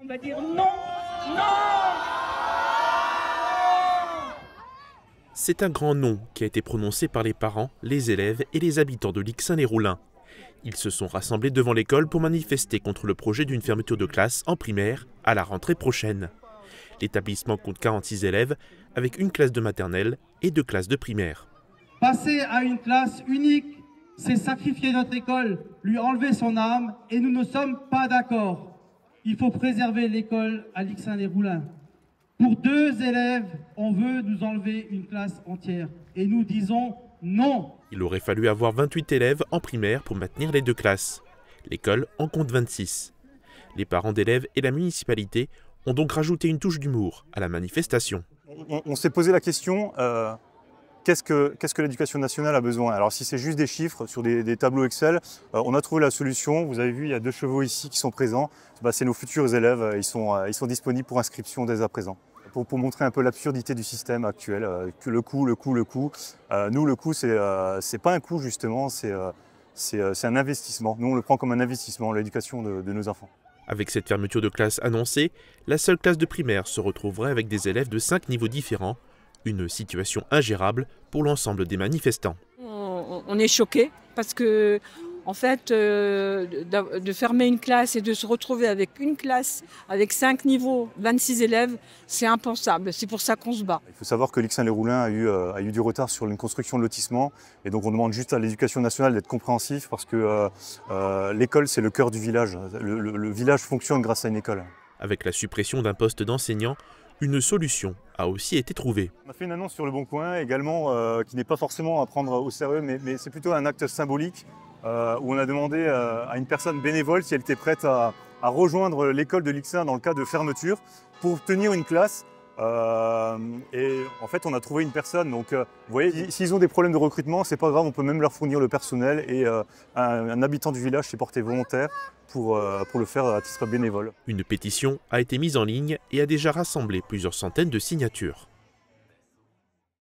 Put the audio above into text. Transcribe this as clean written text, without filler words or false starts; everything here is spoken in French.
On va dire non, non. C'est un grand non qui a été prononcé par les parents, les élèves et les habitants de Lixin-les-Roulins. Ils se sont rassemblés devant l'école pour manifester contre le projet d'une fermeture de classe en primaire à la rentrée prochaine. L'établissement compte 46 élèves avec une classe de maternelle et 2 classes de primaire. Passer à une classe unique, c'est sacrifier notre école, lui enlever son âme, et nous ne sommes pas d'accord. Il faut préserver l'école à Lixin-les-Roulins. Pour 2 élèves, on veut nous enlever une classe entière. Et nous disons non. Il aurait fallu avoir 28 élèves en primaire pour maintenir les 2 classes. L'école en compte 26. Les parents d'élèves et la municipalité ont donc rajouté une touche d'humour à la manifestation. On s'est posé la question, qu'est-ce que l'éducation nationale a besoin? Alors si c'est juste des chiffres sur des tableaux Excel, on a trouvé la solution. Vous avez vu, il y a 2 chevaux ici qui sont présents. C'est nos futurs élèves, ils sont disponibles pour inscription dès à présent. Pour montrer un peu l'absurdité du système actuel, que le coût. Nous, le coût, c'est pas un coût justement, c'est un investissement. Nous, on le prend comme un investissement, l'éducation de nos enfants. Avec cette fermeture de classe annoncée, la seule classe de primaire se retrouverait avec des élèves de 5 niveaux différents. Une situation ingérable pour l'ensemble des manifestants. On est choqués parce que, en fait, de fermer une classe et de se retrouver avec une classe avec 5 niveaux, 26 élèves, c'est impensable. C'est pour ça qu'on se bat. Il faut savoir que Lixin-les-Roulins a eu du retard sur une construction de lotissement. Et donc on demande juste à l'éducation nationale d'être compréhensif parce que l'école, c'est le cœur du village. Le village fonctionne grâce à une école. Avec la suppression d'un poste d'enseignant, une solution a aussi été trouvée. On a fait une annonce sur Le Bon Coin également qui n'est pas forcément à prendre au sérieux, mais c'est plutôt un acte symbolique où on a demandé à une personne bénévole si elle était prête à rejoindre l'école de Lixin dans le cas de fermeture pour tenir une classe. Et en fait, on a trouvé une personne. Donc, vous voyez, s'ils ont des problèmes de recrutement, c'est pas grave, on peut même leur fournir le personnel. Et un habitant du village s'est porté volontaire pour le faire à titre bénévole. Une pétition a été mise en ligne et a déjà rassemblé plusieurs centaines de signatures.